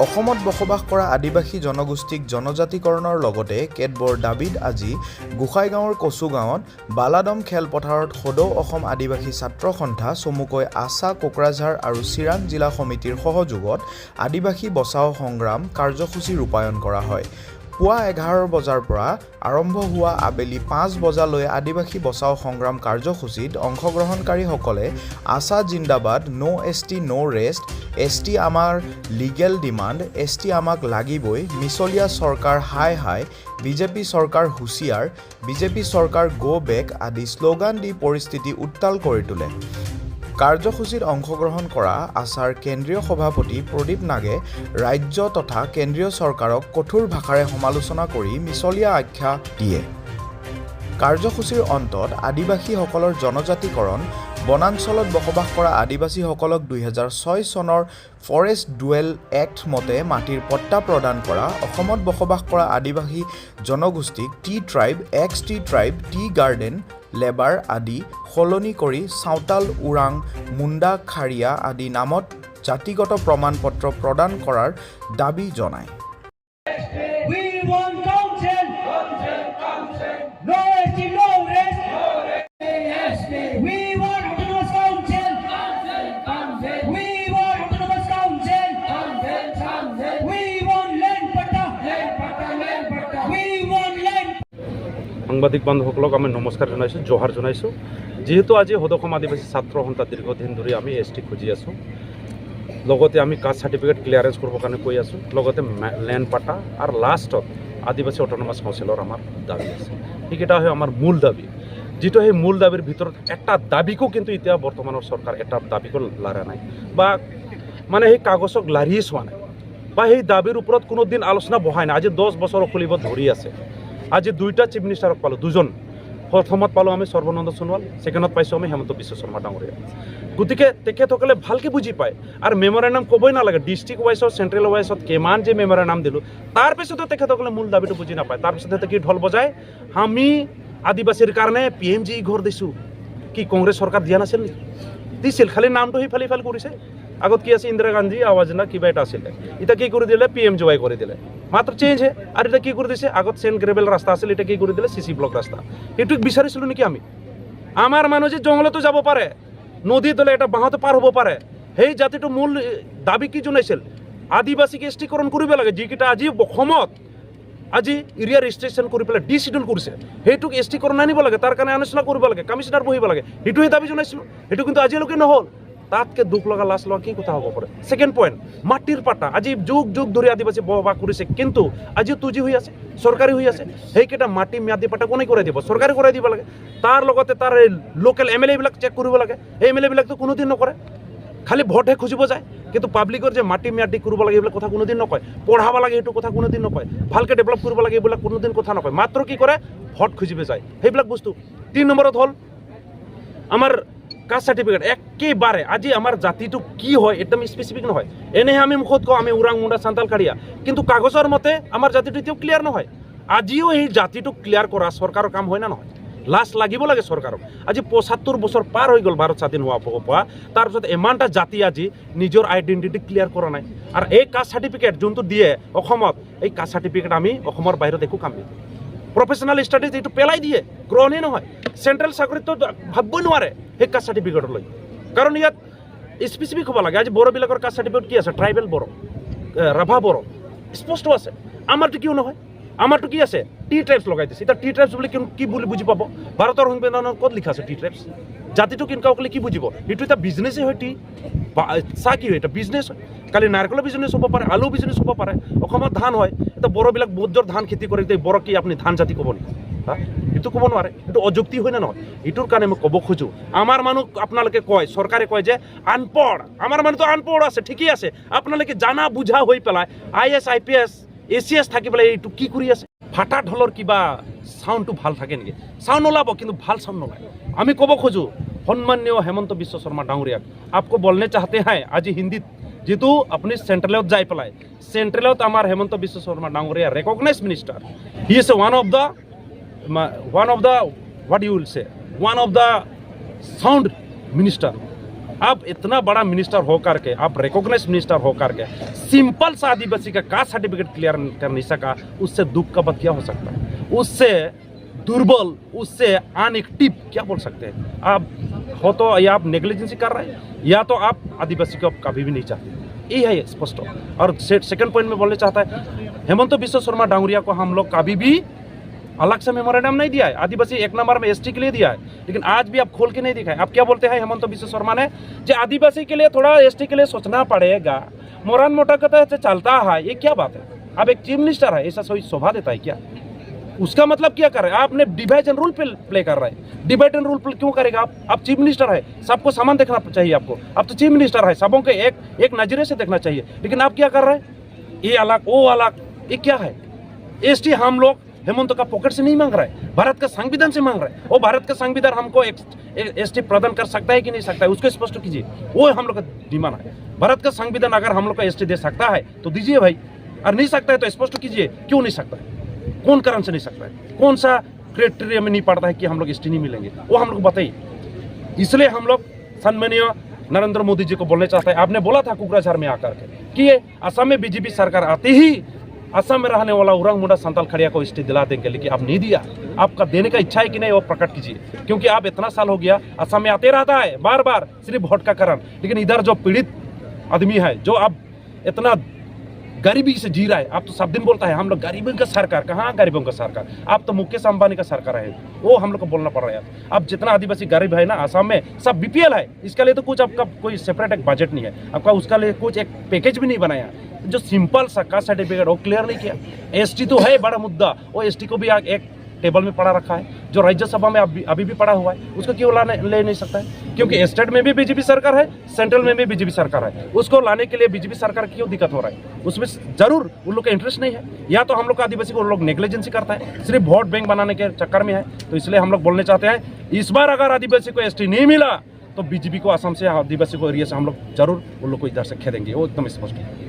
অসমত বসবাস কৰা আদিবাসী জনগোষ্ঠীক জনজাতিকৰণৰ লগতে কেতবৰ দাবীত আজি গোসাইগাঁৱৰ কচুগাঁৱত বালাদম খেলপথাৰত সদৌ অসম আদিবাসী ছাত্ৰ সন্থা চমুকৈ আছা কোকৰাঝাৰ আৰু চিৰাং জিলা সমিতিৰ সহযোগত আদিবাসী বচাও সংগ্ৰাম কাৰ্যসূচী ৰূপায়ণ কৰা হয়। পুৱা 11 বজাৰ পৰা আৰম্ভ হোৱা আবেলি 5 বজালৈ আদিবাসী বচাও সংগ্ৰাম কাৰ্যসূচীত অংশগ্ৰহণকাৰীসকলে আছা জিন্দাবাদ, নো এছটি নো ৰেষ্ট, এছটি আমাৰ লিগেল ডিমাণ্ড, এছটি আমাক লাগিবই, মিছলীয়া চৰকাৰ হাই হাই, বিজেপি চৰকাৰ হুঁচিয়াৰ, বিজেপি চৰকাৰ গো বেক আদি শ্লোগান দি পৰিস্থিতি উত্তাল কৰি তোলে। কাৰ্যসূচীত অংশগ্ৰহণ কৰা আছাৰ কেন্দ্ৰীয় সভাপতি প্ৰদীপ নাগে ৰাজ্য তথা কেন্দ্ৰীয় চৰকাৰক কঠোৰ ভাষাৰে সমালোচনা কৰি মিছলীয়া আখ্যা দিয়ে। কাৰ্যসূচীৰ অন্তত আদিবাসীসকলৰ জনজাতিকৰণ, বনাঞ্চলত বসবাস কৰা আদিবাসীসকলক 2006 চনৰ ফৰেষ্ট ডুৱেল এক্ট মতে মাটিৰ পট্টা প্ৰদান কৰা, অসমত বসবাস কৰা আদিবাসী জনগোষ্ঠীক T tribe, x T tribe, tea garden, labour আদি সলনি কৰি চাওতাল, ওৰাং, মুণ্ডা, খাৰিয়া আদি নামত জাতিগত প্ৰমাণপত্ৰ প্ৰদান কৰাৰ দাবী জনায়। সাংবাদিক বান্ধৱসকলক আমি নমস্কাৰ জনাইছোঁ, জোহাৰ জনাইছোঁ। যিহেতু আজি সদৌ অসম আদিবাসী ছাত্ৰ সন্থা দীৰ্ঘদিন ধৰি আমি এছ টি খুজি আছোঁ, লগতে আমি কাষ্ট চাৰ্টিফিকেট ক্লিয়াৰেঞ্চ কৰিবৰ কাৰণে কৈ আছোঁ, লগতে লেণ্ড পাটা আৰু লাষ্টত আদিবাসী অট'নমাছ কাউন্সিলৰ আমাৰ দাবী আছে। সেইকেইটা হয় আমাৰ মূল দাবী। যিটো সেই মূল দাবীৰ ভিতৰত এটা দাবীকো কিন্তু এতিয়া বৰ্তমানৰ চৰকাৰ এটা দাবীকো লাৰা নাই বা মানে সেই কাগজক লাৰিয়ে চোৱা নাই বা সেই দাবীৰ ওপৰত কোনো দিন আলোচনা বহাই নাই। আজি 10 বছৰ খুলিব ধৰি আছে। আজি দুইটা চিফ মিনিষ্টাৰক পালোঁ, দুজন। প্ৰথমত পালোঁ আমি সৰ্বানন্দ সোণোৱাল, ছেকেণ্ডত পাইছোঁ আমি হেমন্ত বিশ্ব শৰ্মা ডাঙৰীয়া। গতিকে তেখেতসকলে ভালকৈ বুজি পায় আৰু মেমৰেণ্ডাম ক'বই নালাগে। ডিষ্ট্ৰিক্ট ৱাইজত, চেণ্ট্ৰেল ৱাইজত কিমান যে মেমৰেণ্ডাম দিলোঁ, তাৰপিছতো তেখেতসকলে মূল দাবীটো বুজি নাপায়। তাৰপিছত সিহঁতে কি ঢোল বজায়, আমি আদিবাসীৰ কাৰণে PMJ ঘৰ দিছোঁ। কি কংগ্ৰেছ চৰকাৰ দিয়া নাছিল নেকি? দিছিল, খালি নামটো সিফাল সিফাল কৰিছে। আগত কি আছে, ইন্দিৰা গান্ধী আৱাজ না কিবা এটা আছিলে, এতিয়া কি কৰি দিলে, PMJY কৰি দিলে, মাত্ৰ চেঞ্জ হে। আৰু এতিয়া কি কৰি দিছে, আগত চেণ্ট গ্ৰেভেল ৰাস্তা আছিল, এতিয়া কি কৰি দিলে, CC ব্লক ৰাস্তা। সেইটোক বিচাৰিছিলোঁ নেকি আমি? আমাৰ মানুহ যে জংঘলতো যাব পাৰে, নদী তলে এটা বাঁহতো পাৰ হ'ব পাৰে, সেই জাতিটো মূল দাবী কি জনাইছিল, আদিবাসীক এছটিকৰণ কৰিব লাগে। যিকেইটা আজি অসমত আজি এৰিয়া ৰেজিষ্ট্ৰেশ্যন কৰি পেলাই ডিচিডিউল কৰিছে, সেইটোক এছটিকৰণ আনিব লাগে, তাৰ কাৰণে আলোচনা কৰিব লাগে, কমিশ্যনাৰ বহিব লাগে, সেইটোৱে দাবী জনাইছিলোঁ। সেইটো কিন্তু আজিলৈকে নহ'ল। তাতকৈ দুখ লগা লাজ লোৱা কি কথা হ'ব পাৰে। ছেকেণ্ড পইণ্ট, মাটিৰ পাটা আজি যুগ যুগ ধৰি আদিবাসী বসবাস কৰিছে, কিন্তু আজিও তুজি হৈ আছে, চৰকাৰী হৈ আছে। সেইকেইটা মাটি ম্যাদী পাটা কোনে কৰাই দিব? চৰকাৰে কৰাই দিব লাগে। তাৰ লগতে তাৰ লোকেল MLA বিলাক চেক কৰিব লাগে। এই MLA বিলাকতো কোনোদিন নকৰে, খালি ভোটহে খুজিব যায়, কিন্তু পাব্লিকৰ যে মাটি ম্যাদী কৰিব লাগে এইবিলাক কথা কোনোদিন নকয়। পঢ়াব লাগে সেইটো কথা কোনোদিন নকয়। ভালকৈ ডেভেলপ কৰিব লাগে এইবিলাক কোনোদিন কথা নকয়। মাত্ৰ কি কৰে, ভোট খুজিব যায়, সেইবিলাক বস্তু। 3 নম্বৰত হ'ল আমাৰ কাষ্ট চাৰ্টিফিকেট। একেবাৰে আজি আমাৰ জাতিটো কি হয় একদম স্পেচিফিক নহয়। এনেহে আমি মুখত কওঁ আমি ওৰাং, মুণ্ডা, চান্তাল, কাৰিয়া, কিন্তু কাগজৰ মতে আমাৰ জাতিটো এতিয়াও ক্লিয়াৰ নহয়। আজিও এই জাতিটো ক্লিয়াৰ কৰা চৰকাৰৰ কাম হয় না নহয়? লাজ লাগিব লাগে চৰকাৰক। আজি 75 বছৰ পাৰ হৈ গ'ল ভাৰত স্বাধীন হোৱা পৰা, তাৰপিছত ইমানটা জাতি আজি নিজৰ আইডেণ্টিটি ক্লিয়াৰ কৰা নাই। আৰু এই কাষ্ট চাৰ্টিফিকেট যোনটো দিয়ে অসমত, এই কাষ্ট চাৰ্টিফিকেট আমি অসমৰ বাহিৰত একো কাম নিদিওঁ। প্ৰফেচনেল ষ্টাডিজ এইটো পেলাই দিয়ে, গ্ৰহণেই নহয়। চেণ্ট্ৰেল চাকৰিতো ভাবিবই নোৱাৰে সেই কাষ্ট চাৰ্টিফিকেটলৈ, কাৰণ ইয়াত স্পেচিফিক হ'ব লাগে। আজি বড়োবিলাকৰ কাষ্ট চাৰ্টিফিকেট কি আছে, ট্ৰাইবেল বড়ো, ৰাভা বড়ো, স্পষ্ট আছে। আমাৰতো কিয় নহয়? আমাৰতো কি আছে, টি ট্ৰাইবছ লগাই দিছে। এতিয়া টি ট্ৰাইবছ বুলি কি বুলি বুজি পাব? ভাৰতৰ সংবিধানত ক'ত লিখা আছে টি ট্ৰাইবছ? জাতিটো কেনেকুৱা কৰিলে কি বুজিব? সেইটো এটা বিজনেছেই হয়। টি চাহ কি হয়, এটা বিজনেছ হয়। কালি নাৰিকলৰ বিজনেছ হ'ব পাৰে, আলু বিজনেছ হ'ব পাৰে। অসমত ধান হয়, এতিয়া বড়োবিলাক বহুত জোৰ ধান খেতি কৰে, এতিয়া বড়ো কি আপুনি ধান জাতি ক'ব নেকি? এইটো ক'ব নোৱাৰে, এইটো অযুক্তি হয় নে নহয়? এইটোৰ কাৰণে মই ক'ব খোজোঁ, আমাৰ মানুহ আপোনালোকে কয়, চৰকাৰে কয় যে আনপঢ়। আমাৰ মানুহটো আনপঢ় আছে, ঠিকেই আছে। আপোনালোকে জানা বুঝা হৈ পেলাই IS, IPS, ACS থাকি পেলাই এইটো কি কৰি আছে? ফাটা ঢোলৰ কিবা চাউণ্ডটো ভাল থাকে নেকি? চাউণ্ড ওলাব, কিন্তু ভাল চাউণ্ড নোলায়। আমি ক'ব খোজোঁ সন্মানীয় হেমন্ত বিশ্ব শৰ্মা ডাঙৰীয়াক, আপকো বলনে চাহতে হ্যাঁ আজি হিন্দীত, যেহেতু আপুনি চেণ্ট্ৰেলত যাই পেলাই, চেণ্ট্ৰেলত আমাৰ হেমন্ত বিশ্ব শৰ্মা ডাঙৰীয়া recognise minister. He is one of the what you will say, one of the sound minister. आप इतना बड़ा मिनिस्टर हो करके, आप रिकॉग्नाइज मिनिस्टर हो करके सिंपल सा आदिवासी का कास्ट सर्टिफिकेट क्लियर कर नहीं सका, उससे दुख का बात क्या हो सकता है? उससे दुर्बल, उससे अनएक्टिव क्या बोल सकते हैं आप? हो तो या आप नेग्लिजेंसी कर रहे हैं, या तो आप आदिवासी को आप कभी भी नहीं चाहते। ये है स्पष्ट। और सेकंड पॉइंट में बोलना चाहता है, हेमंत बिश्व शर्मा डांगरिया को हम लोग कभी भी अलग से मेमोरेंडम नहीं दिया है। आदिवासी 1 नंबर में एसटी के लिए दिया है, लेकिन आज भी आप खोल के नहीं दिखाए। आप क्या बोलते हैं हेमंत बिश्व शर्मा ने, जो आदिवासी के लिए थोड़ा एसटी के लिए सोचना पड़ेगा, मोरान मोटा कहता है चलता है। ये क्या बात है? अब एक चीफ मिनिस्टर है, ऐसा सोच शोभा देता है क्या? उसका मतलब क्या कर रहे हैं? आपने डिवाइड एंड रूल प्ले कर रहे हैं। डिवाइड एंड रूल क्यों करेगा आप चीफ मिनिस्टर है, सबको समान देखना चाहिए आपको। आप तो चीफ मिनिस्टर है, सबों के एक नजरे से देखना चाहिए, लेकिन आप क्या कर रहे हैं? ये अलग वो अलग, ये क्या है? एसटी हम लोग हेमंत का पॉकेट से नहीं मांग रहा है, भारत का संविधान से मांग रहा है। वो भारत का संविधान हमको एसटी प्रदान कर सकता है कि नहीं सकता है, उसको स्पष्ट कीजिए। वो हम लोग का डिमांड है। भारत का संविधान अगर हम लोग को एसटी दे सकता है तो दीजिए भाई, और नहीं सकता है तो स्पष्ट कीजिए क्यों नहीं सकता है, कौन कारण से नहीं सकता है, कौन सा क्राइटेरिया में नहीं पड़ता है कि हम लोग एसटी नहीं मिलेंगे, वो हम लोग बताइए। इसलिए हम लोग सम्मानीय नरेंद्र मोदी जी को बोलना चाहते हैं। आपने बोला था कुकराझार में आकर के कि असम में बीजेपी सरकार आते ही असम में रहने वाला उरंग मुंडा संताल खड़िया को एसटी दिला देंगे, लेकिन आप नहीं दिया। आपका देने का इच्छा है कि नहीं, वो प्रकट कीजिए, क्योंकि आप इतना साल हो गया असम में आते रहता है बार बार सिर्फ वोट का कारण, लेकिन इधर जो पीड़ित आदमी है, जो अब इतना गरीबी से जी रहा है, आप तो सब दिन बोलता है हम लोग गरीबों का सरकार। कहाँ गरीबों का सरकार? आप तो मुकेश अंबानी का सरकार है, वो हम लोग को बोलना पड़ रहा है। अब जितना आदिवासी गरीब है ना असम में, सब बीपीएल है। इसके लिए तो कुछ आपका कोई सेपरेट एक बजट नहीं है, आपका उसका लिए कुछ एक पैकेज भी नहीं बनाया। जो सिंपल सा कास्ट सर्टिफिकेट वो क्लियर नहीं किया। एसटी तो है बड़ा मुद्दा, वो एसटी को भी एक टेबल में पड़ा रखा है, जो राज्यसभा में अभी भी पड़ा हुआ है, उसको क्यों ले नहीं सकता है? क्योंकि स्टेट में भी बीजेपी सरकार है, सेंट्रल में भी बीजेपी सरकार है, उसको लाने के लिए बीजेपी सरकार की क्यों दिक्कत हो रहा है? उसमें जरूर उन लोग का इंटरेस्ट नहीं है, या तो हम लोग का आदिवासी को लोग नेग्लिजेंसी करता है, सिर्फ वोट बैंक बनाने के चक्कर में है। तो इसलिए हम लोग बोलने चाहते हैं, इस बार अगर आदिवासी को एसटी नहीं मिला तो बीजेपी को असम से आदिवासी को एरिया से हम लोग जरूर उन लोग को इधर से खेदेंगे, वो एकदम स्पष्ट है।